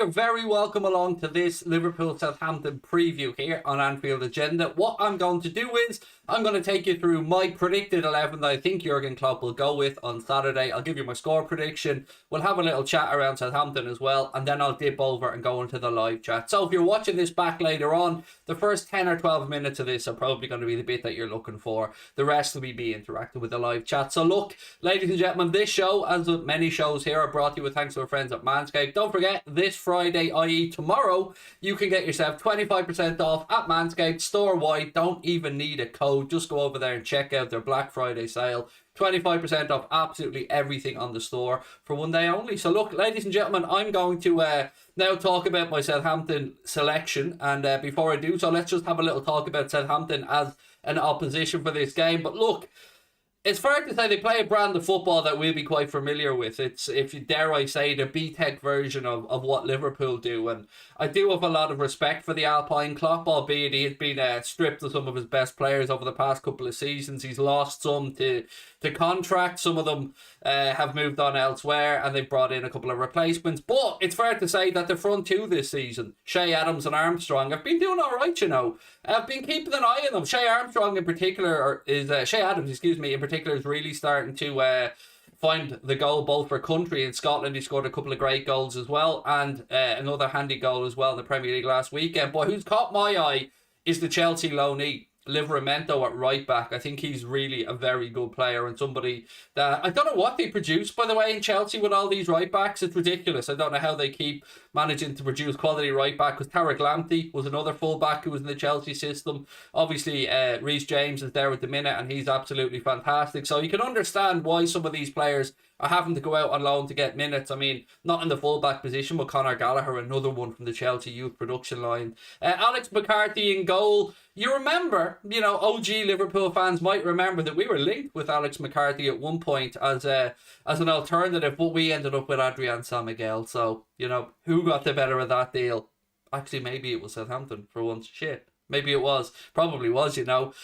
You're very welcome along to this Liverpool Southampton preview here on Anfield Agenda. What I'm going to do is I'm going to take you through my predicted 11 that I think Jurgen Klopp will go with on Saturday. I'll give you my score prediction. We'll have a little chat around Southampton as well, and then I'll dip over and go into the live chat. So if you're watching this back later on, the first 10 or 12 minutes of this are probably going to be the bit that you're looking for. The rest will be interactive with the live chat. So look, ladies and gentlemen, this show, as with many shows here, are brought to you with thanks to our friends at Manscaped. Don't forget, this Friday, i.e. tomorrow, you can get yourself 25% off at Manscaped store-wide. Don't even need a code. Just go over there and check out their Black Friday sale. 25% off absolutely everything on the store for one day only. So look, ladies and gentlemen, I'm going to now talk about my Southampton selection. And before I do so, let's just have a little talk about Southampton as an opposition for this game. But look, it's fair to say they play a brand of football that we'll be quite familiar with. It's, if you dare I say, the B-Tech version of what Liverpool do. And I do have a lot of respect for the Alpine Klopp, albeit he has been stripped of some of his best players over the past couple of seasons. He's lost some to contract. Some of them have moved on elsewhere, and they've brought in a couple of replacements. But it's fair to say that the front two this season, Shea Adams and Armstrong, have been doing all right, you know. I've been keeping an eye on them. Shea Adams, in particular, is really starting to find the goal both for country. In Scotland, he scored a couple of great goals as well, and another handy goal as well in the Premier League last weekend. But who's caught my eye is the Chelsea loanee, Livramento at right back. I think he's really a very good player and somebody that I don't know what they produce, by the way, in Chelsea with all these right backs. It's ridiculous. I don't know how they keep managing to produce quality right back, because Tarek Lamptey was another full back who was in the Chelsea system. Obviously, Reece James is there at the minute and he's absolutely fantastic. So you can understand why some of these players are having to go out on loan to get minutes. I mean, not in the full-back position, but Conor Gallagher, another one from the Chelsea youth production line. Alex McCarthy in goal. You remember, you know, OG Liverpool fans might remember that we were linked with Alex McCarthy at one point as an alternative, but we ended up with Adrian San Miguel. So, you know, who got the better of that deal? Actually, maybe it was Southampton for once. Shit. Maybe it was. Probably was, you know.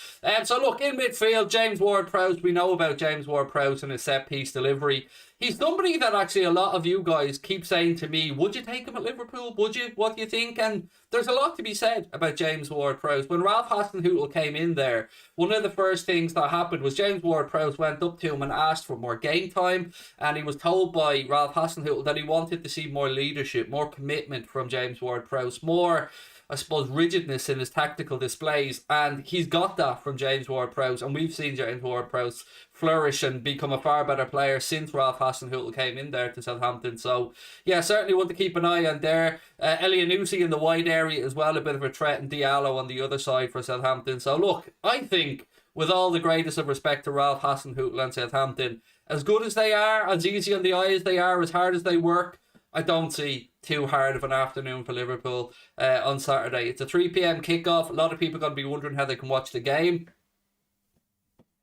So look, in midfield, James Ward-Prowse. We know about James Ward-Prowse and his set-piece delivery. He's somebody that actually a lot of you guys keep saying to me, would you take him at Liverpool? Would you? What do you think? And there's a lot to be said about James Ward-Prowse. When Ralf Hasenhüttl came in there, one of the first things that happened was James Ward-Prowse went up to him and asked for more game time, and he was told by Ralf Hasenhüttl that he wanted to see more leadership, more commitment from James Ward-Prowse, more, I suppose, rigidness in his tactical displays, and he's got that from James Ward-Prowse, and we've seen James Ward-Prowse flourish and become a far better player since Ralf Hasenhüttl came in there to Southampton. So yeah, certainly want to keep an eye on there. Elianusi in the wide area as well, a bit of a threat, and Diallo on the other side for Southampton. So look, I think, with all the greatest of respect to Ralf Hasenhüttl and Southampton, as good as they are, as easy on the eye as they are, as hard as they work, I don't see too hard of an afternoon for Liverpool on Saturday. It's a 3 p.m. kickoff. A lot of people are going to be wondering how they can watch the game.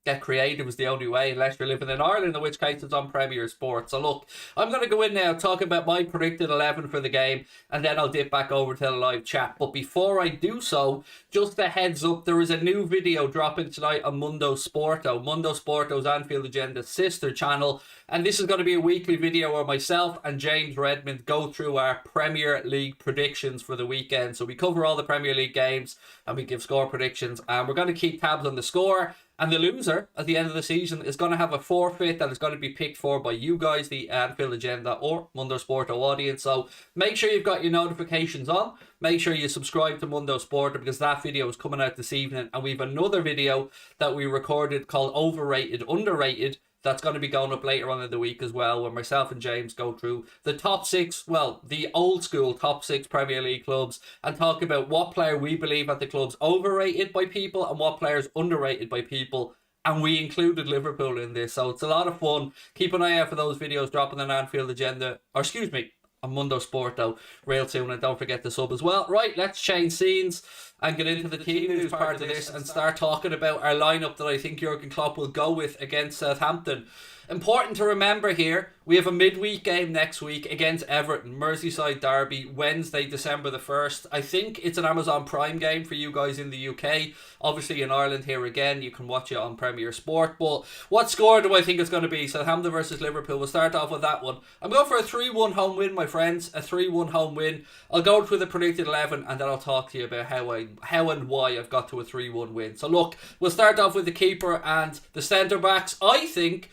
Get creative is the only way, unless you're living in Ireland, in which case it's on Premier Sports. So look, I'm going to go in now, talk about my predicted 11 for the game, and then I'll dip back over to the live chat. But before I do so, just a heads up, there is a new video dropping tonight on Mundo Sporto. Mundo Sporto's Anfield Agenda sister channel, and this is going to be a weekly video where myself and James Redmond go through our Premier League predictions for the weekend. So we cover all the Premier League games and we give score predictions, and we're going to keep tabs on the score. And the loser at the end of the season is going to have a forfeit that is going to be picked for by you guys, the Anfield Agenda or Mundo Sporto audience. So make sure you've got your notifications on. Make sure you subscribe to Mundo Sporto, because that video is coming out this evening. And we have another video that we recorded called Overrated, Underrated, that's going to be going up later on in the week as well, where myself and James go through the top six, well, the old school top six Premier League clubs, and talk about what player we believe at the club's overrated by people and what players underrated by people. And we included Liverpool in this, so it's a lot of fun. Keep an eye out for those videos dropping on Anfield Agenda, or excuse me, on Mundo Sporto real soon, and don't forget to sub as well. Right, let's change scenes and get into the team news part of this and start talking about our lineup that I think Jurgen Klopp will go with against Southampton. Important to remember here, We have a midweek game next week against Everton, Merseyside derby, Wednesday, December the 1st. I think it's an Amazon Prime game for you guys in the UK. Obviously in Ireland here again, you can watch it on Premier Sport. But what score do I think it's going to be? Southampton versus Liverpool. We'll start off with that one. I'm going for a 3-1 home win, my friends. A 3-1 home win. I'll go through the predicted 11 and then I'll talk to you about how and why I've got to a 3-1 win. So look, we'll start off with the keeper and the centre backs. I think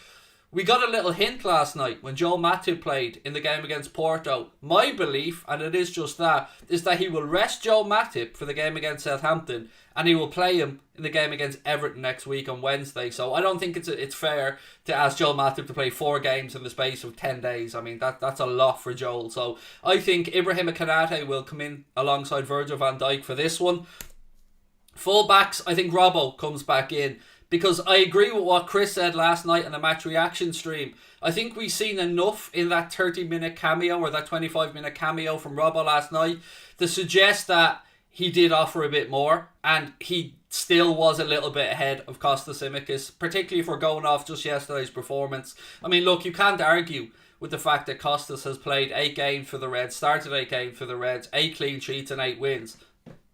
we got a little hint last night when Joel Matip played in the game against Porto. My belief, and it is just that, is that he will rest Joel Matip for the game against Southampton and he will play him in the game against Everton next week on Wednesday. So I don't think it's fair to ask Joel Matip to play 4 games in the space of 10 days. I mean, that's a lot for Joel. So I think Ibrahima Konate will come in alongside Virgil van Dijk for this one. Full backs, I think Robbo comes back in. Because I agree with what Chris said last night on the match reaction stream. I think we've seen enough in that 30-minute cameo or that 25-minute cameo from Robbo last night to suggest that he did offer a bit more and he still was a little bit ahead of Kostas Tsimikas, particularly if we're going off just yesterday's performance. I mean, look, you can't argue with the fact that Kostas has played 8 games for the Reds, started 8 games for the Reds, 8 clean sheets and 8 wins.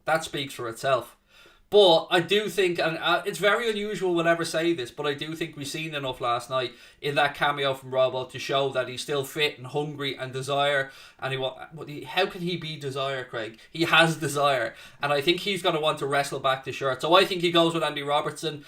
That speaks for itself. But I do think, and it's very unusual we'll ever say this, but I do think we've seen enough last night in that cameo from Robbo to show that he's still fit and hungry and desire. And how can he be desire, Craig? He has desire. And I think he's going to want to wrestle back the shirt. So I think he goes with Andy Robertson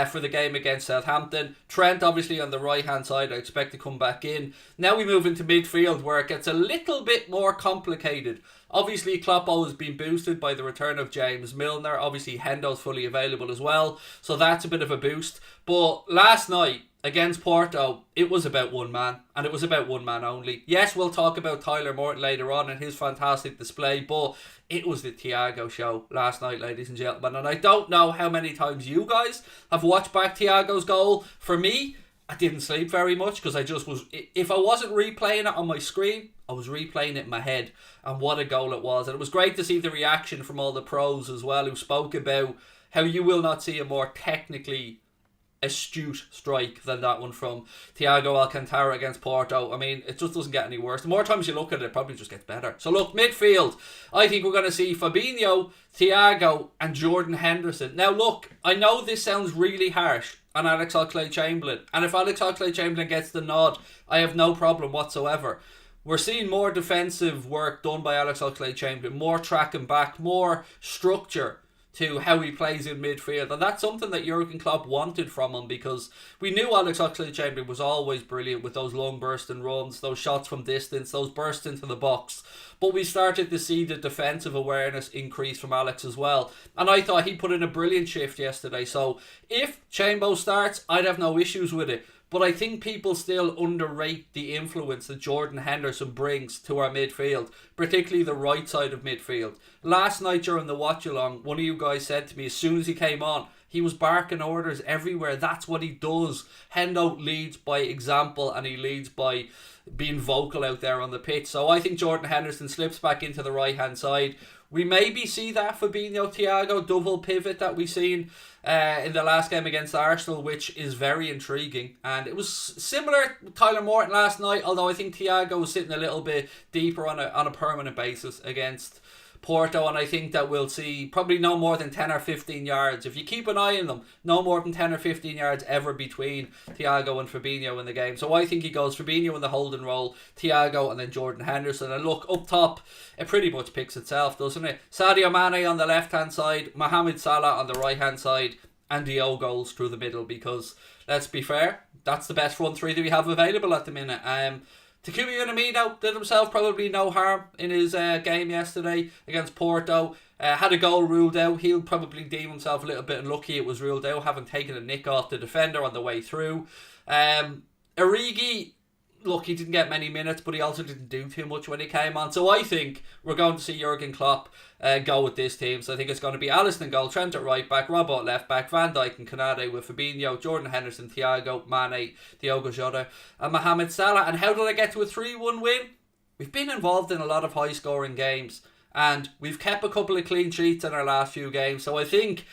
for the game against Southampton. Trent, obviously, on the right-hand side, I expect to come back in. Now we move into midfield where it gets a little bit more complicated. Obviously, Kloppo has been boosted by the return of James Milner. Obviously, Hendo's fully available as well. So that's a bit of a boost. But last night, against Porto, it was about one man. And it was about one man only. Yes, we'll talk about Tyler Morton later on and his fantastic display. But it was the Thiago show last night, ladies and gentlemen. And I don't know how many times you guys have watched back Thiago's goal. For me, I didn't sleep very much because I just was... If I wasn't replaying it on my screen, I was replaying it in my head. And what a goal it was. And it was great to see the reaction from all the pros as well who spoke about how you will not see a more technically astute strike than that one from Thiago Alcantara against Porto. I mean, it just doesn't get any worse. The more times you look at it, it probably just gets better. So look, midfield, I think we're going to see Fabinho, Thiago and Jordan Henderson. Now look, I know this sounds really harsh on Alex Oxlade-Chamberlain, and if Alex Oxlade-Chamberlain gets the nod, I have no problem whatsoever. We're seeing more defensive work done by Alex Oxlade-Chamberlain, more tracking back, more structure to how he plays in midfield, and that's something that Jurgen Klopp wanted from him, because we knew Alex Oxlade-Chamberlain was always brilliant with those long bursting runs, those shots from distance, those bursts into the box, but we started to see the defensive awareness increase from Alex as well, and I thought he put in a brilliant shift yesterday. So if Chambo starts, I'd have no issues with it. But I think people still underrate the influence that Jordan Henderson brings to our midfield, particularly the right side of midfield. Last night during the watch along, one of you guys said to me as soon as he came on, he was barking orders everywhere. That's what he does. Hendo leads by example, and he leads by being vocal out there on the pitch. So I think Jordan Henderson slips back into the right hand side. We maybe see that Fabinho Thiago double pivot that we seen in the last game against Arsenal, which is very intriguing. And it was similar to Tyler Morton last night, although I think Thiago was sitting a little bit deeper on a permanent basis against Porto, and I think that we'll see probably no more than 10 or 15 yards. If you keep an eye on them, no more than 10 or 15 yards ever between Thiago and Fabinho in the game. So I think he goes Fabinho in the Houlden role, Thiago and then Jordan Henderson. And look, up top, it pretty much picks itself, doesn't it? Sadio Mane on the left-hand side, Mohamed Salah on the right-hand side, and Dio goals through the middle, because, let's be fair, that's the best front three that we have available at the minute. Takumi Minamino did himself probably no harm in his game yesterday against Porto. Had a goal ruled out. He'll probably deem himself a little bit unlucky it was ruled out, having taken a nick off the defender on the way through. Origi, look, he didn't get many minutes, but he also didn't do too much when he came on. So I think we're going to see Jurgen Klopp go with this team. So I think it's going to be Alisson in goal, Trent at right back, Robbo at left back, Van Dijk and Konate with Fabinho, Jordan Henderson, Thiago, Mane, Diogo Jota and Mohamed Salah. And how did I get to a 3-1 win? We've been involved in a lot of high scoring games, and we've kept a couple of clean sheets in our last few games. So I think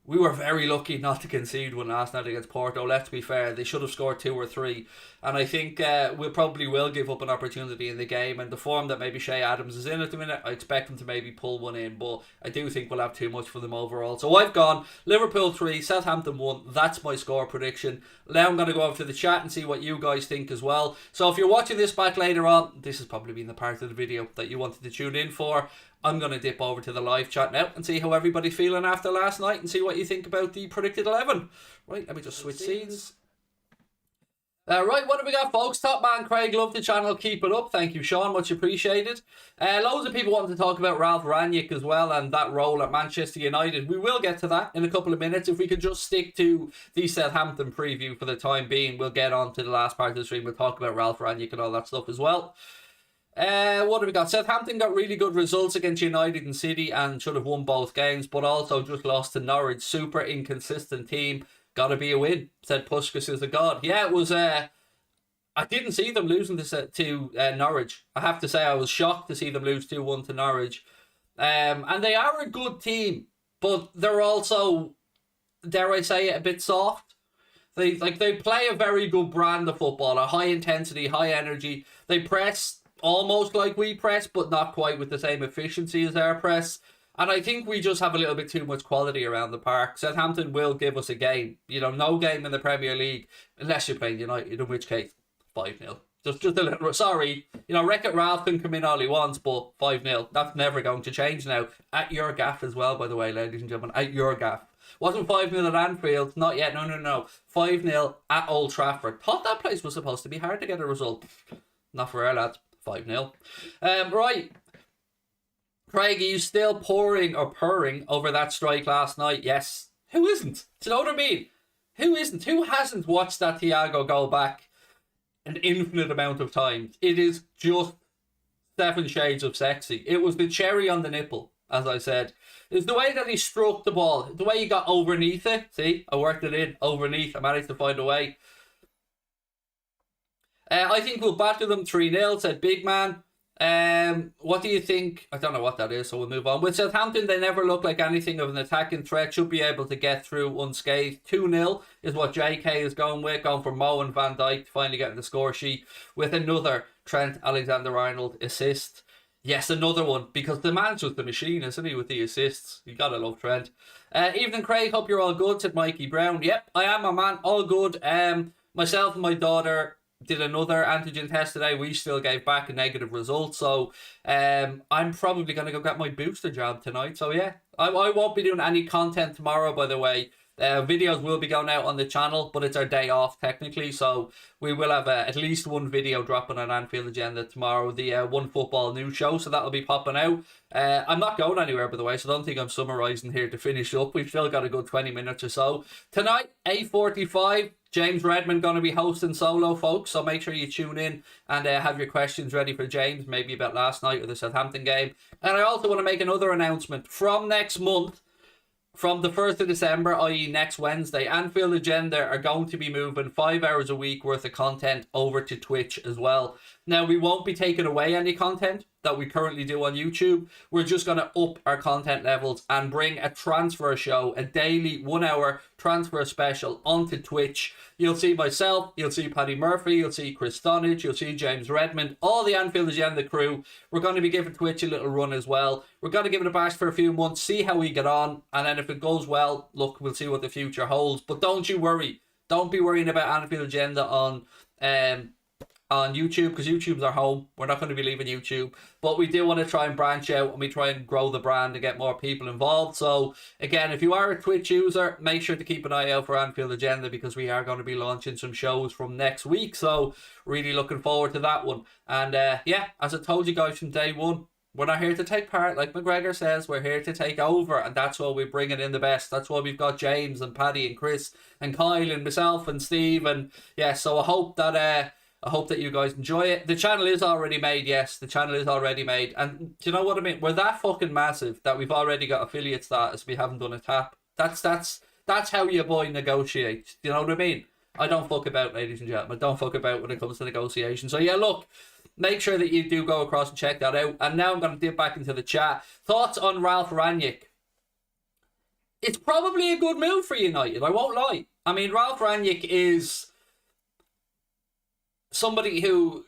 We were very lucky not to concede one last night against Porto. Let's be fair, they should have scored 2 or 3, and I think we probably will give up an opportunity in the game. And the form that maybe Shea Adams is in at the minute, I expect him to maybe pull one in, but I do think we'll have too much for them overall. So I've gone Liverpool 3, Southampton 1. That's my score prediction. Now I'm going to go over to the chat and see what you guys think as well. So if you're watching this back later on, this has probably been the part of the video that you wanted to tune in for. I'm going to dip over to the live chat now and see how everybody's feeling after last night and see what you think about the predicted 11. Right, let me just switch scenes. Right, what have we got, folks? Top man Craig, love the channel, keep it up. Thank you, Sean, much appreciated. Loads of people wanting to talk about Ralf Rangnick as well and that role at Manchester United. We will get to that in a couple of minutes. If we could just stick to the Southampton preview for the time being, we'll get on to the last part of the stream. We'll talk about Ralf Rangnick and all that stuff as well. What have we got? Southampton got really good results against United and City and should have won both games, but also just lost to Norwich. Super inconsistent team. Gotta be a win, said Puskas is a god. Yeah, it was. I didn't see them losing to Norwich. I have to say, I was shocked to see them lose 2-1 to Norwich. And they are a good team, but they're also, dare I say it, a bit soft. They play a very good brand of football, a high intensity, high energy. They press almost like we press, but not quite with the same efficiency as our press. And I think we just have a little bit too much quality around the park. Southampton will give us a game. You know, no game in the Premier League, unless you're playing United, in which case, 5-0. Just a little, sorry. You know, Wreck-It Ralph can come in all he wants, but 5-0. That's never going to change now. At your gaff as well, by the way, ladies and gentlemen. At your gaff. Wasn't 5-0 at Anfield. Not yet. No. 5-0 at Old Trafford. Thought that place was supposed to be hard to get a result. Not for our lads. 5-0. Right. Craig, are you still purring over that strike last night? Yes. Who isn't? Do you know what I mean? Who isn't? Who hasn't watched that Thiago go back an infinite amount of times? It is just 7 shades of sexy. It was the cherry on the nipple, as I said. It's the way that he struck the ball, the way he got overneath it. See, I worked it in, overneath. I managed to find a way. I think we'll batter them 3-0, said Big Man. What do you think? I don't know what that is, so we'll move on. With Southampton, they never look like anything of an attacking threat. Should be able to get through unscathed. 2-0 is what JK is going with. Going for Mo and Van Dijk, finally getting the score sheet with another Trent Alexander-Arnold assist. Yes, another one, because the man's just the machine, isn't he, with the assists? You gotta love Trent. Evening, Craig. Hope you're all good, said Mikey Brown. Yep, I am, my man. All good. Myself and my daughter did another antigen test today. We still gave back a negative result, so I'm probably going to go get my booster jab tonight. So yeah, I won't be doing any content tomorrow, by the way. Videos will be going out on the channel, but it's our day off technically, so we will have at least one video dropping on Anfield Agenda tomorrow, the One Football News Show, so that'll be popping out. I'm not going anywhere, by the way, so don't think I'm summarising here to finish up. We've still got a good 20 minutes or so. Tonight, 8:45, James Redmond going to be hosting solo, folks, so make sure you tune in and have your questions ready for James, maybe about last night or the Southampton game. And I also want to make another announcement. From next month, from the 1st of December, i.e. next Wednesday, Anfield Agenda are going to be moving 5 hours a week worth of content over to Twitch as well. Now, we won't be taking away any content that we currently do on YouTube. We're just going to up our content levels and bring a transfer show, a daily 1-hour transfer special onto Twitch. You'll see myself, you'll see Paddy Murphy, you'll see Chris Stonage, you'll see James Redmond, all the Anfield Agenda crew. We're going to be giving Twitch a little run as well. We're going to give it a bash for a few months, see how we get on, and then if it goes well, look, we'll see what the future holds. But don't you worry. Don't be worrying about Anfield Agenda on YouTube, because YouTube's our home. We're not going to be leaving YouTube, but we do want to try and branch out and we try and grow the brand and get more people involved. So again, if you are a Twitch user, make sure to keep an eye out for Anfield Agenda, because we are going to be launching some shows from next week, so really looking forward to that one. And yeah, as I told you guys from day one, we're not here to take part, like McGregor says. We're here to take over, and that's why we're bringing in the best. That's why we've got James and Paddy and Chris and Kyle and myself and Steve. And yeah, so I hope that you guys enjoy it. The channel is already made, yes. The channel is already made. And do you know what I mean? We're that fucking massive that we've already got affiliate status. We haven't done a tap. That's how your boy negotiates. Do you know what I mean? I don't fuck about, ladies and gentlemen. I don't fuck about when it comes to negotiation. So yeah, look, make sure that you do go across and check that out. And now I'm going to dip back into the chat. Thoughts on Ralf Rangnick? it's probably a good move for United, I won't lie. I mean, Ralf Rangnick is somebody who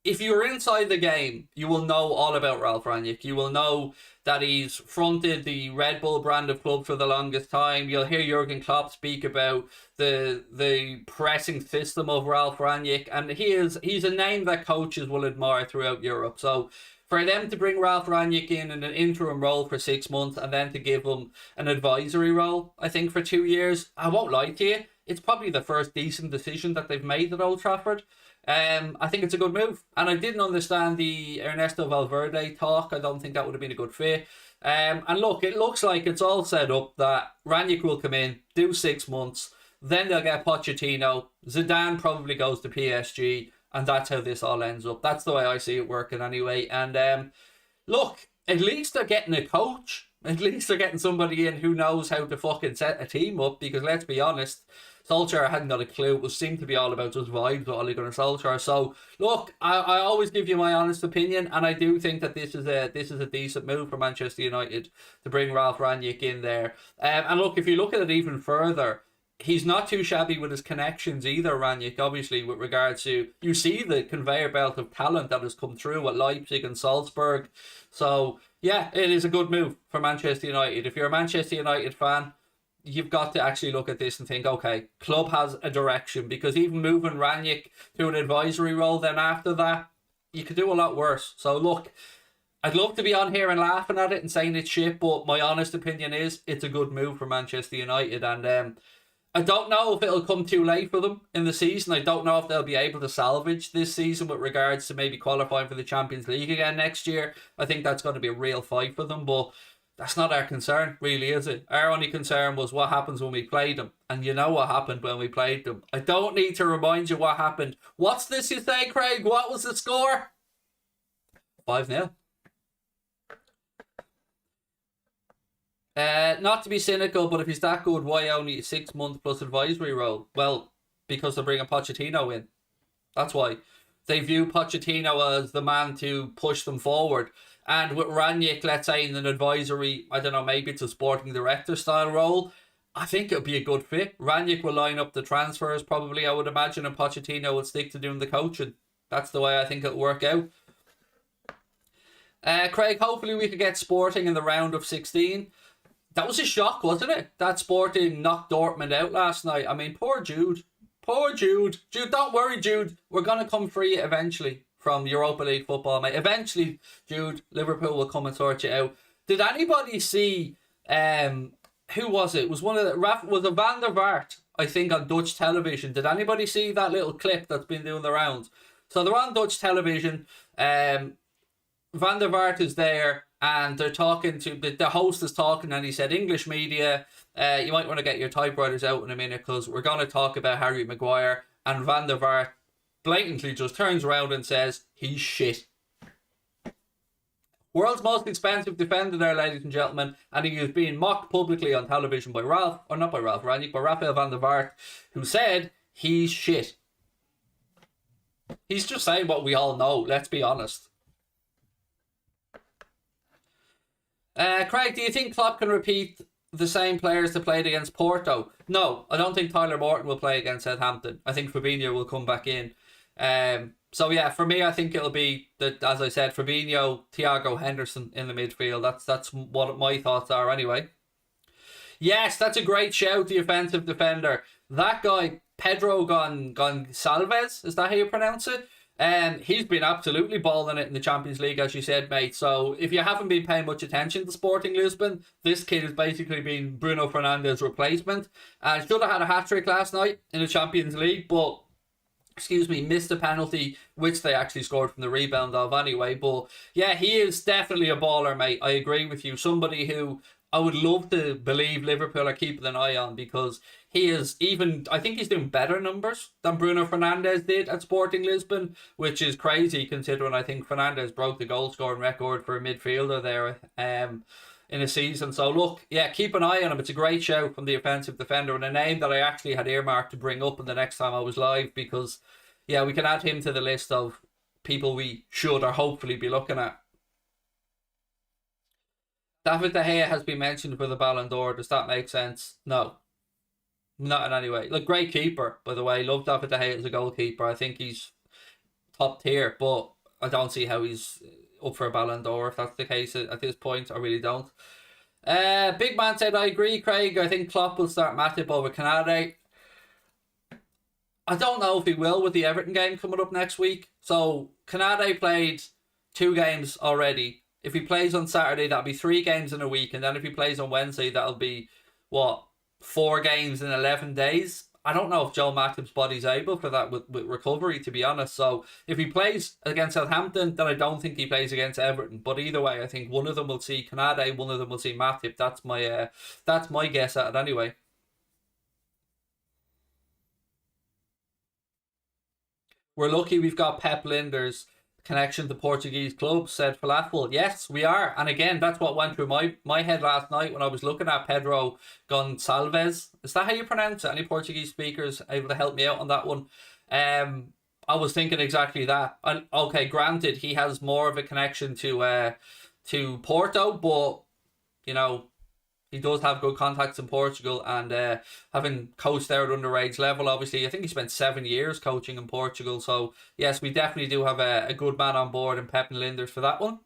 if you're inside the game, you will know all about Ralf Rangnick. You will know that he's fronted the Red Bull brand of club for the longest time. You'll hear Jurgen Klopp speak about the pressing system of Ralf Rangnick, and he's a name that coaches will admire throughout Europe. So for them to bring Ralf Rangnick in an interim role for 6 months and then to give him an advisory role, I think for 2 years, I won't lie to you, it's probably the first decent decision that they've made at Old Trafford. I think it's a good move, and I didn't understand the Ernesto Valverde talk. I don't think that would have been a good fit. And look, it looks like it's all set up that Rangnick will come in, do 6 months, then they'll get Pochettino. Zidane probably goes to PSG, and that's how this all ends up. That's the way I see it working anyway. And look, at least they're getting a coach. At least they're getting somebody in who knows how to fucking set a team up, because let's be honest, Solskjaer hadn't got a clue. It seemed to be all about just vibes with Ole Gunnar Solskjaer. So look, I always give you my honest opinion, and I do think that this is a decent move for Manchester United to bring Ralf Rangnick in there. And look, if you look at it even further, he's not too shabby with his connections either, Rangnick, obviously, with regards to, you see the conveyor belt of talent that has come through at Leipzig and Salzburg. So yeah, it is a good move for Manchester United. If you're a Manchester United fan, you've got to actually look at this and think, okay, club has a direction, because even moving Rangnick to an advisory role then after that, you could do a lot worse. So look, I'd love to be on here and laughing at it and saying it's shit, but my honest opinion is it's a good move for Manchester United. And I don't know if it'll come too late for them in the season. I don't know if they'll be able to salvage this season with regards to maybe qualifying for the Champions League again next year. I think that's going to be a real fight for them, but that's not our concern, really, is it? Our only concern was what happens when we played them. And you know what happened when we played them. I don't need to remind you what happened. What's this you say, Craig? What was the score? 5-0. Not to be cynical, but if he's that good, why only 6 months plus advisory role? Well, because they're bringing Pochettino in. That's why. They view Pochettino as the man to push them forward. And with Rangnick, let's say in an advisory, I don't know, maybe it's a sporting director style role, I think it'll be a good fit. Rangnick will line up the transfers probably, I would imagine, and Pochettino would stick to doing the coaching. That's the way I think it'll work out. Craig, hopefully we could get Sporting in the round of 16. That was a shock, wasn't it? That Sporting knocked Dortmund out last night. I mean, poor Jude. Poor Jude. Jude, don't worry, Jude. We're going to come free eventually from Europa League football, mate. Eventually, Jude, Liverpool will come and sort you out. Did anybody see, who was it? It was one of the, was it Van der Vaart, I think, on Dutch television. Did anybody see that little clip that's been doing the rounds? So they're on Dutch television. Van der Vaart is there, and they're talking to, the host is talking, and he said, English media, you might want to get your typewriters out in a minute, because we're going to talk about Harry Maguire. And Van der Vaart blatantly just turns around and says, he's shit. World's most expensive defender there, ladies and gentlemen, and he is being mocked publicly on television by Ralf, or not by Ralf Rangnick, by Raphael van der Vaart, who said he's shit. He's just saying what we all know, let's be honest. Craig, do you think Klopp can repeat the same players that played against Porto? No, I don't think Tyler Morton will play against Southampton. I think Fabinho will come back in. So yeah, for me, I think it'll be, as I said, Fabinho, Thiago Henderson in the midfield. That's what my thoughts are anyway. Yes, that's a great shout, the offensive defender. That guy, Pedro Gonçalves, is that how you pronounce it? He's been absolutely balling it in the Champions League, as you said, mate. So if you haven't been paying much attention to Sporting Lisbon, this kid has basically been Bruno Fernandes' replacement. Should have had a hat-trick last night in the Champions League, but missed a penalty, which they actually scored from the rebound of anyway. But yeah, he is definitely a baller, mate. I agree with you. Somebody who I would love to believe Liverpool are keeping an eye on, because he is I think he's doing better numbers than Bruno Fernandes did at Sporting Lisbon, which is crazy considering I think Fernandes broke the goal scoring record for a midfielder there in a season. So look, yeah, keep an eye on him. It's a great show from the offensive defender, and a name that I actually had earmarked to bring up in the next time I was live, because yeah, we can add him to the list of people we should or hopefully be looking at. David De Gea has been mentioned for the Ballon d'Or. Does that make sense? No, not in any way. Like, great keeper, by the way. Love David De Gea as a goalkeeper. I think he's top tier, but I don't see how he's up for a Ballon d'Or if that's the case at this point. I really don't. Big Man said, I agree, Craig. I think Klopp will start Matip over Canade. I don't know if he will with the Everton game coming up next week. So, Canade played 2 games already. If he plays on Saturday, that'll be 3 games in a week. And then if he plays on Wednesday, that'll be, what, 4 games in 11 days? I don't know if Joel Matip's body's able for that with recovery, to be honest. So if he plays against Southampton, then I don't think he plays against Everton. But either way, I think one of them will see Canade, one of them will see Matip. That's my guess at it anyway. We're lucky we've got Pep Linder's connection to Portuguese clubs, said Falafel. Yes, we are. And again, that's what went through my head last night when I was looking at Pedro Gonçalves. Is that how you pronounce it? Any Portuguese speakers able to help me out on that one? I was thinking exactly that. And okay, granted, he has more of a connection to Porto, but you know, he does have good contacts in Portugal, and having coached there at underage level, obviously, I think he spent 7 years coaching in Portugal. So, yes, we definitely do have a good man on board in Pep and Linders for that one.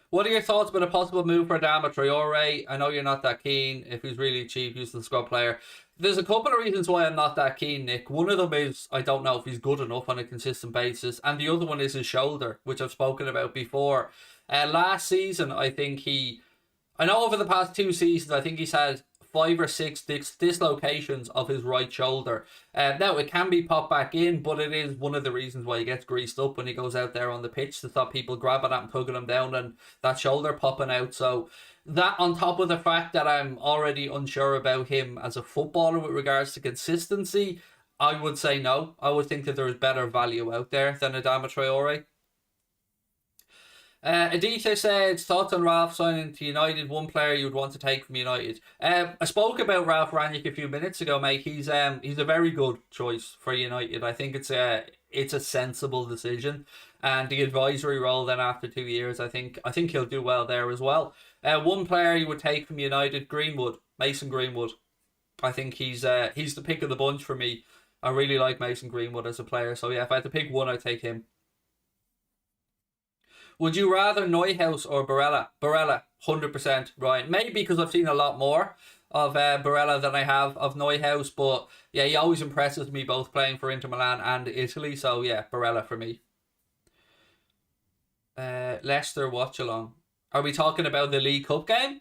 What are your thoughts about a possible move for Adama Traore? I know you're not that keen. If he's really cheap, use the squad player. There's a couple of reasons why I'm not that keen, Nick. One of them is I don't know if he's good enough on a consistent basis, and the other one is his shoulder, which I've spoken about before. Last season, I know over the past 2 seasons, I think he's had 5 or 6 dislocations of his right shoulder. Now, it can be popped back in, but it is one of the reasons why he gets greased up when he goes out there on the pitch to stop people grabbing at and tugging him down and that shoulder popping out. So that, on top of the fact that I'm already unsure about him as a footballer with regards to consistency, I would say no. I would think that there is better value out there than Adama Traore. Adita said, thoughts on Ralf signing to United, one player you'd want to take from United. I spoke about Ralf Rangnick a few minutes ago, mate. He's a very good choice for United. I think it's a sensible decision. And the advisory role then after 2 years, I think he'll do well there as well. One player you would take from United, Greenwood, Mason Greenwood. I think he's the pick of the bunch for me. I really like Mason Greenwood as a player. So yeah, if I had to pick one, I'd take him. Would you rather Neuhaus or Barella? Barella, 100%, Ryan. Maybe because I've seen a lot more of Barella than I have of Neuhaus, but yeah, he always impresses me both playing for Inter Milan and Italy, so yeah, Barella for me. Leicester watch along. Are we talking about the League Cup game?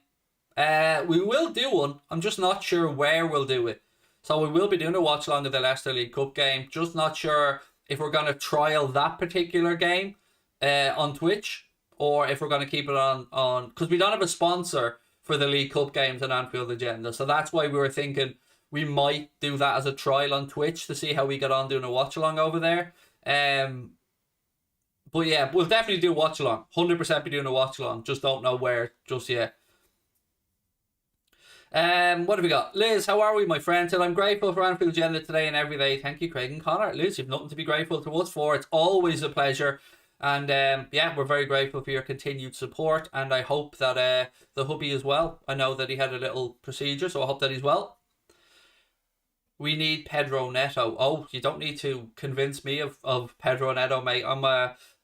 We will do one. I'm just not sure where we'll do it. So we will be doing a watch along of the Leicester League Cup game. Just not sure if we're going to trial that particular game on Twitch, or if we're going to keep it on because we don't have a sponsor for the League Cup games on Anfield Agenda, so that's why we were thinking we might do that as a trial on Twitch to see how we get on doing a watch along over there. But yeah, we'll definitely do a watch along. 100% be doing a watch along. Just don't know where just yet. What have we got? Liz, how are we, my friend? Till I'm grateful for Anfield Agenda today and every day. Thank you, Craig and Connor. Liz, you've nothing to be grateful to us for. It's always a pleasure. And yeah, we're very grateful for your continued support, and I hope that the hubby is well. I know that he had a little procedure, so I hope that he's well. We need Pedro Neto. Oh, you don't need to convince me of Pedro Neto, mate.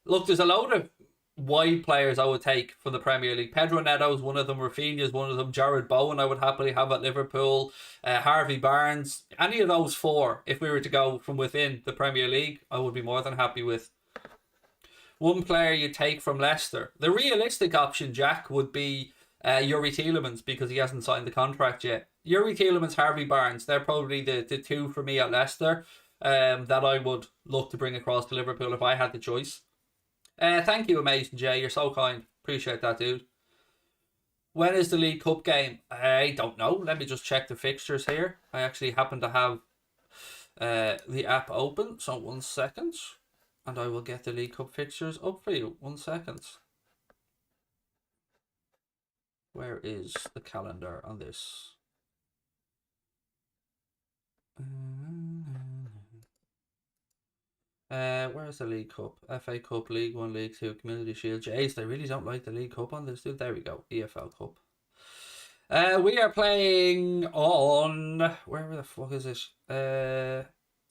Look, there's a load of wide players I would take from the Premier League. Pedro Neto's one of them. Rafinha's one of them. Jared Bowen I would happily have at Liverpool. Harvey Barnes. Any of those four, if we were to go from within the Premier League, I would be more than happy with. One player you take from Leicester. The realistic option, Jack, would be Yuri Tielemans, because he hasn't signed the contract yet. Yuri Tielemans, Harvey Barnes, they're probably the two for me at Leicester that I would look to bring across to Liverpool if I had the choice. Thank you, Amazing Jay. You're so kind. Appreciate that, dude. When is the League Cup game? I don't know. Let me just check the fixtures here. I actually happen to have the app open. So 1 second. And I will get the League Cup fixtures up for you. 1 second. Where is the calendar on this? Where's the League Cup? FA Cup, League One, League Two, Community Shield. Jeez, they really don't like the League Cup on this, dude. There we go. EFL Cup. We are playing on... Where the fuck is it?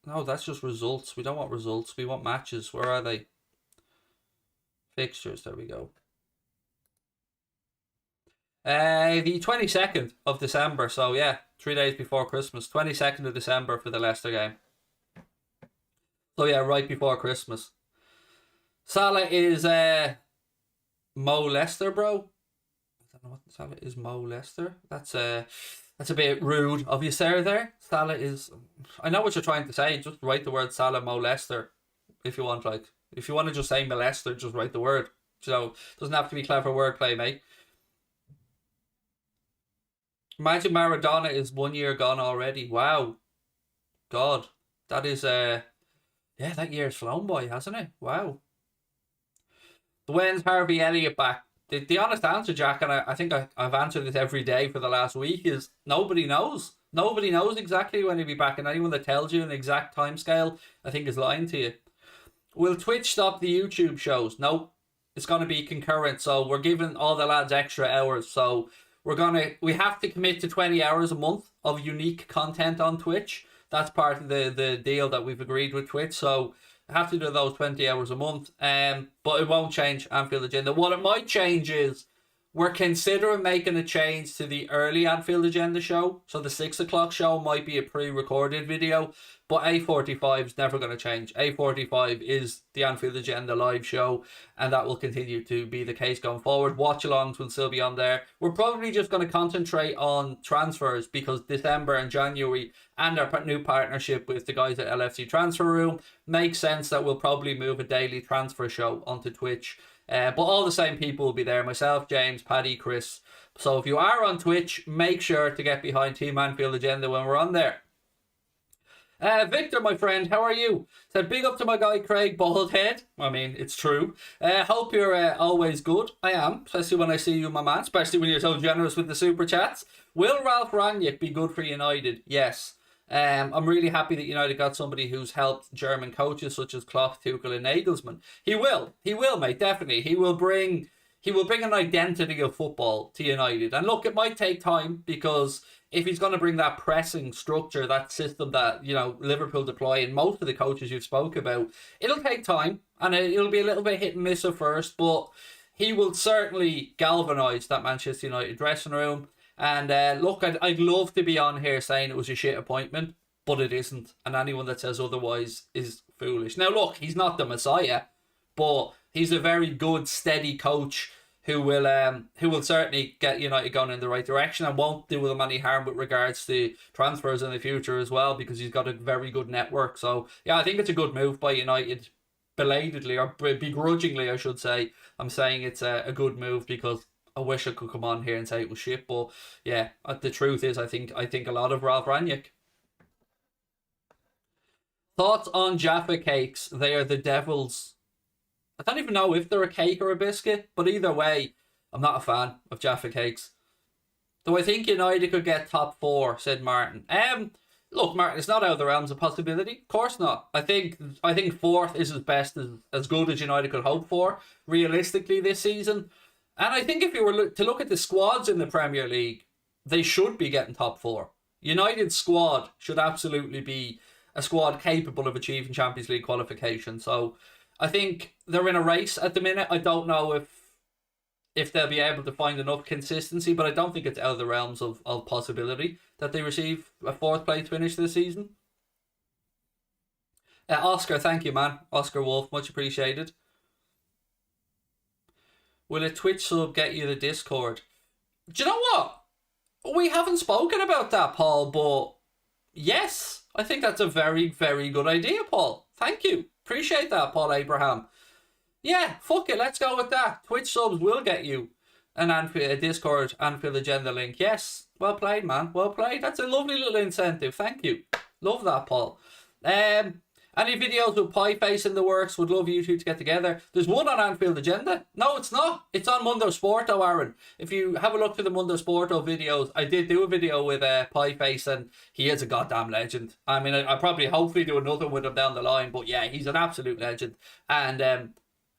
No, that's just results. We don't want results. We want matches. Where are they? Fixtures. There we go. The 22nd of December. So, yeah, 3 days before Christmas. 22nd of December for the Leicester game. So, yeah, right before Christmas. Salah is Mo Leicester, bro. I don't know what Salah is. Mo Leicester. That's a bit rude of you, sir. There, Salah is. I know what you're trying to say. Just write the word Salah Mo Leicester, if you want. Like, if you want to just say molester, just write the word. So it doesn't have to be clever wordplay, mate. Imagine Maradona is 1 year gone already. Wow, God, that is yeah, that year's flown by, hasn't it? Wow. When's Harvey Elliott back? The honest answer, Jack, and I think I've answered this every day for the last week, is nobody knows. Nobody knows exactly when he'll be back, and anyone that tells you an exact timescale, I think, is lying to you. Will Twitch stop the YouTube shows? No, it's going to be concurrent, so we're giving all the lads extra hours, so we have to commit to 20 hours a month of unique content on Twitch. That's part of the deal that we've agreed with Twitch, so I have to do those 20 hours a month, but it won't change Anfield Agenda. What it might change is we're considering making a change to the early Anfield Agenda show. So the 6 o'clock show might be a pre-recorded video, but A45 is never going to change. A45 is the Anfield Agenda live show, and that will continue to be the case going forward. Watch-alongs will still be on there. We're probably just going to concentrate on transfers because December and January and our new partnership with the guys at LFC Transfer Room makes sense that we'll probably move a daily transfer show onto Twitch. But all the same people will be there. Myself, James, Paddy, Chris. So if you are on Twitch, make sure to get behind Team Anfield Agenda when we're on there. Victor, my friend, how are you? Said big up to my guy Craig Baldhead. I mean, it's true. Hope you're always good. I am, especially when I see you, my man. Especially when you're so generous with the super chats. Will Ralf Rangnick be good for United? Yes. I'm really happy that United got somebody who's helped German coaches such as Klopp, Tuchel, and Nagelsmann. He will, mate, definitely. He will bring an identity of football to United. And look, it might take time because if he's going to bring that pressing structure, that system that, you know, Liverpool deploy and most of the coaches you've spoke about, it'll take time and it'll be a little bit hit and miss at first, but he will certainly galvanise that Manchester United dressing room. And look, I'd love to be on here saying it was a shit appointment, but it isn't. And anyone that says otherwise is foolish. Now, look, he's not the Messiah, but he's a very good, steady coach who will certainly get United going in the right direction and won't do them any harm with regards to transfers in the future as well, because he's got a very good network. So, yeah, I think it's a good move by United, belatedly, or begrudgingly, I should say. I'm saying it's a good move because I wish I could come on here and say it was shit, but yeah, the truth is I think a lot of Ralf Rangnick. Thoughts on Jaffa cakes? They are the devil's. I don't even know if they're a cake or a biscuit, but either way, I'm not a fan of Jaffa cakes. Do I think United could get top 4? Said Martin. Look, Martin, it's not out of the realms of possibility. Of course not. I think 4th is as good as United could hope for realistically this season. And I think if you were to look at the squads in the Premier League, they should be getting top 4. United's squad should absolutely be a squad capable of achieving Champions League qualification. So I think they're in a race at the minute. I don't know if they'll be able to find enough consistency, but I don't think it's out of the realms of possibility that they receive a 4th place finish this season. Oscar, thank you, man. Oscar Wolf, much appreciated. Will a Twitch sub get you the Discord? Do you know what? We haven't spoken about that, Paul, but yes, I think that's a very, very good idea, Paul. Thank you. Appreciate that, Paul Abraham. Yeah, fuck it, let's go with that. Twitch subs will get you a Discord Anfield Agenda link. Yes, well played, man. Well played. That's a lovely little incentive. Thank you. Love that, Paul. Any videos with Pie Face in the works? Would love you two to get together. There's one on Anfield Agenda. No, it's not. It's on Mundo Sporto, Aaron. If you have a look to the Mundo Sporto videos, I did do a video with Pie Face, and he is a goddamn legend. I mean, I'll probably hopefully do another with him down the line, but yeah, he's an absolute legend. And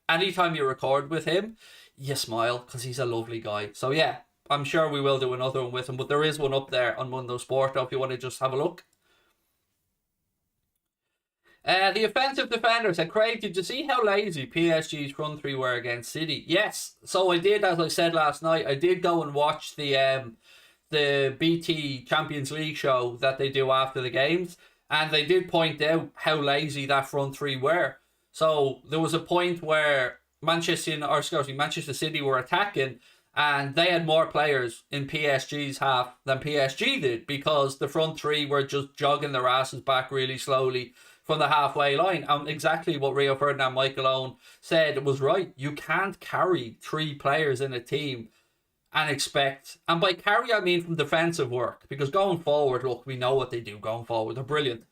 anytime you record with him, you smile because he's a lovely guy. So yeah, I'm sure we will do another one with him, but there is one up there on Mundo Sporto if you want to just have a look. The offensive defender said, Craig, did you see how lazy PSG's front three were against City? Yes. So I did, as I said last night, I did go and watch the BT Champions League show that they do after the games, and they did point out how lazy that front three were. So there was a point where Manchester City were attacking, and they had more players in PSG's half than PSG did because the front three were just jogging their asses back really slowly from the halfway line. And exactly what Rio Ferdinand Michael Owen said was right. You can't carry three players in a team and expect, and by carry I mean from defensive work, because going forward, look, we know what they do going forward. They're brilliant.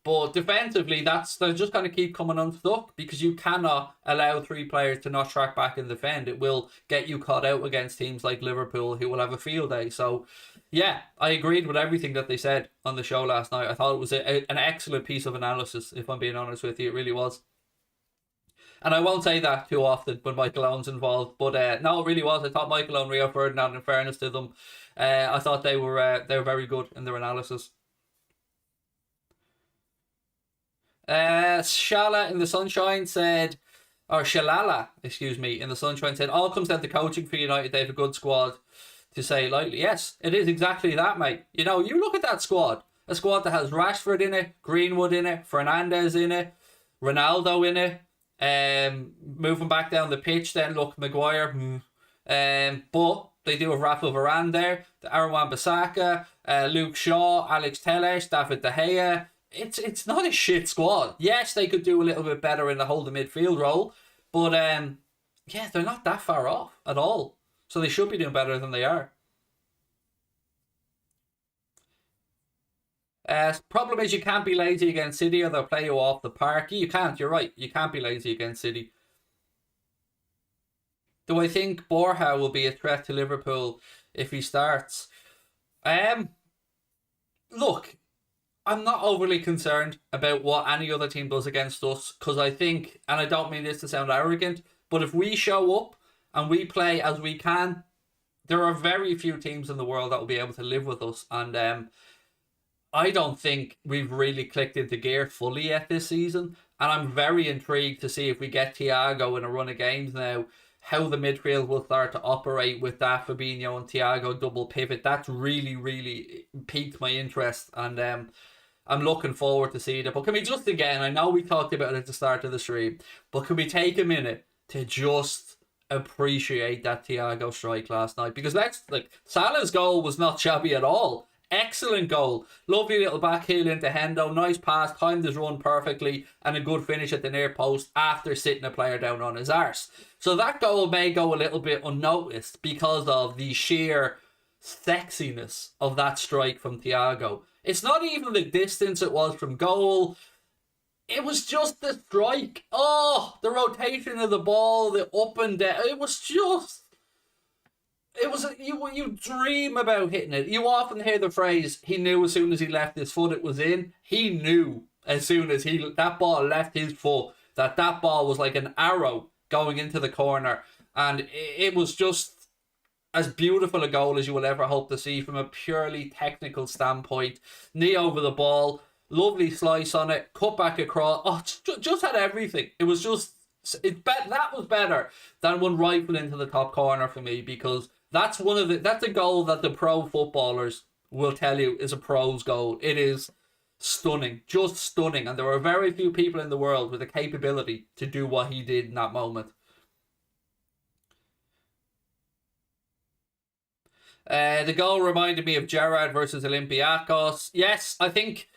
But defensively, they're just going to keep coming unstuck because you cannot allow three players to not track back and defend. It will get you caught out against teams like Liverpool, who will have a field day. So, yeah, I agreed with everything that they said on the show last night. I thought it was an excellent piece of analysis, if I'm being honest with you. It really was. And I won't say that too often when Michael Owen's involved. But no, it really was. I thought Michael Owen, Rio Ferdinand, in fairness to them, I thought they were very good in their analysis. Shala in the Sunshine said, or Shalala, excuse me, in the Sunshine said, all comes down to coaching for United. They have a good squad, to say lightly. Yes, it is exactly that, mate. You know, you look at that squad, a squad that has Rashford in it, Greenwood in it, Fernandes in it, Ronaldo in it, moving back down the pitch, then look, Maguire, but they do have Rafa Varane there, Aaron Wan-Bissaka, Luke Shaw, Alex Telles, David De Gea. It's not a shit squad. Yes, they could do a little bit better in the Houlden midfield role, but yeah, they're not that far off at all. So they should be doing better than they are. Problem is you can't be lazy against City or they'll play you off the park. You can't, you're right. You can't be lazy against City. Do I think Borja will be a threat to Liverpool if he starts? Look, I'm not overly concerned about what any other team does against us, because I think, and I don't mean this to sound arrogant, but if we show up and we play as we can, there are very few teams in the world that will be able to live with us. And I don't think we've really clicked into gear fully yet this season. And I'm very intrigued to see if we get Thiago in a run of games now, how the midfield will start to operate with that Fabinho and Thiago double pivot. That's really, really piqued my interest. And I'm looking forward to seeing it. But can we just again, I know we talked about it at the start of the stream, but can we take a minute to just appreciate that Thiago strike last night? Because Salah's goal was not shabby at all. Excellent goal. Lovely little back heel into Hendo. Nice pass, timed his run perfectly, and a good finish at the near post after sitting a player down on his arse. So that goal may go a little bit unnoticed because of the sheer sexiness of that strike from Thiago. It's not even the distance it was from goal. It was just the strike. Oh, the rotation of the ball, the up and down. It was you dream about hitting it. You often hear the phrase, he knew as soon as he left his foot it was in. He knew as soon as that ball left his foot that ball was like an arrow going into the corner. And it was just as beautiful a goal as you will ever hope to see from a purely technical standpoint. Knee over the ball, lovely slice on it, cut back across. Oh, just had everything. It was just, that was better than one rifle into the top corner for me, because that's a goal that the pro footballers will tell you is a pro's goal. It is stunning, just stunning. And there are very few people in the world with the capability to do what he did in that moment. The goal reminded me of Gerrard versus Olympiacos. Yes, I think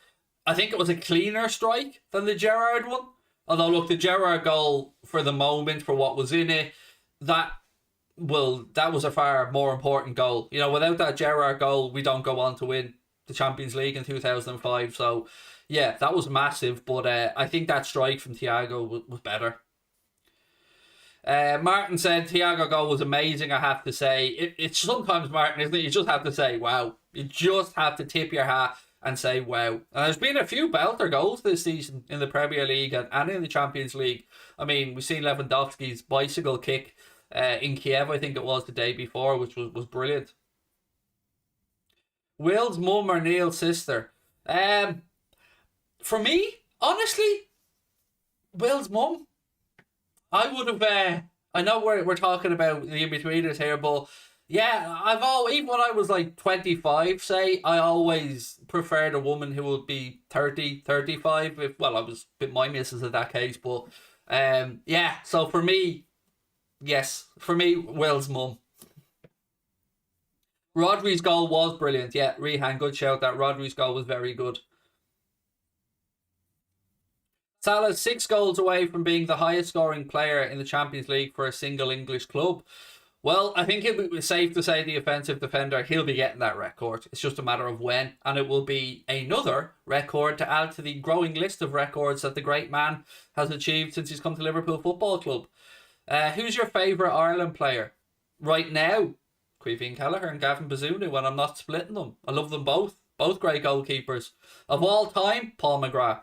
it was a cleaner strike than the Gerrard one. Although, look, the Gerrard goal, for the moment, for what was in it, that was a far more important goal. You know, without that Gerrard goal, we don't go on to win the Champions League in 2005. So, yeah, that was massive. But I think that strike from Thiago was better. Martin said Thiago goal was amazing, I have to say. It's sometimes, Martin, isn't it? You just have to say, wow. You just have to tip your hat and say, wow. And there's been a few belter goals this season in the Premier League and in the Champions League. I mean, we've seen Lewandowski's bicycle kick in Kiev, I think it was the day before, which was brilliant. Will's mum or Neil's sister? For me, honestly, Will's mum. I would have. I know we're talking about the in-betweeners here, but yeah, I've always, even when I was like 25, say, I always preferred a woman who would be 30, 35. If, well, I was a bit my missus in that case, but yeah. So for me, yes, for me, Will's mum. Rodri's goal was brilliant. Yeah, Rehan, good shout. That Rodri's goal was very good. Salah's 6 goals away from being the highest scoring player in the Champions League for a single English club. Well, I think it would be safe to say the offensive defender, he'll be getting that record. It's just a matter of when, and it will be another record to add to the growing list of records that the great man has achieved since he's come to Liverpool Football Club. Who's your favourite Ireland player? Right now, Caoimhín Kelleher and Gavin Bazunu, when I'm not splitting them. I love them both. Both great goalkeepers. Of all time, Paul McGrath.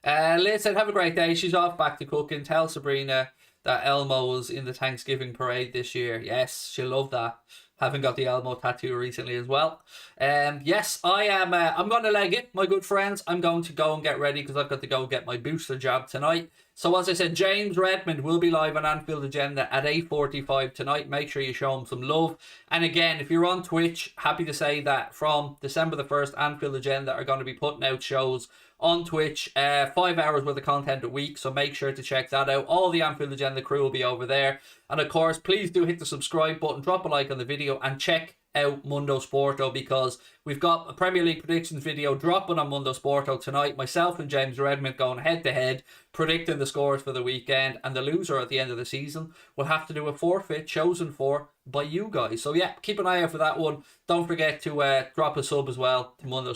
Liz said, have a great day. She's off back to cooking. Tell Sabrina that Elmo was in the Thanksgiving parade this year. Yes, she'll love that. Having got the Elmo tattoo recently as well. Yes, I am. I'm going to leg it, my good friends. I'm going to go and get ready because I've got to go get my booster jab tonight. So as I said, James Redmond will be live on Anfield Agenda at 8:45 tonight. Make sure you show him some love. And again, if you're on Twitch, happy to say that from December the 1st, Anfield Agenda are going to be putting out shows on Twitch, 5 hours worth of content a week, so make sure to check that out. All the Anfield Agenda crew will be over there. And of course, please do hit the subscribe button, drop a like on the video, and check out Mundo Sporto, because we've got a Premier League predictions video dropping on Mundo Sporto tonight. Myself and James Redmond going head to head, predicting the scores for the weekend, and the loser at the end of the season will have to do a forfeit chosen for by you guys. So yeah, keep an eye out for that one. Don't forget to drop a sub as well to Mundo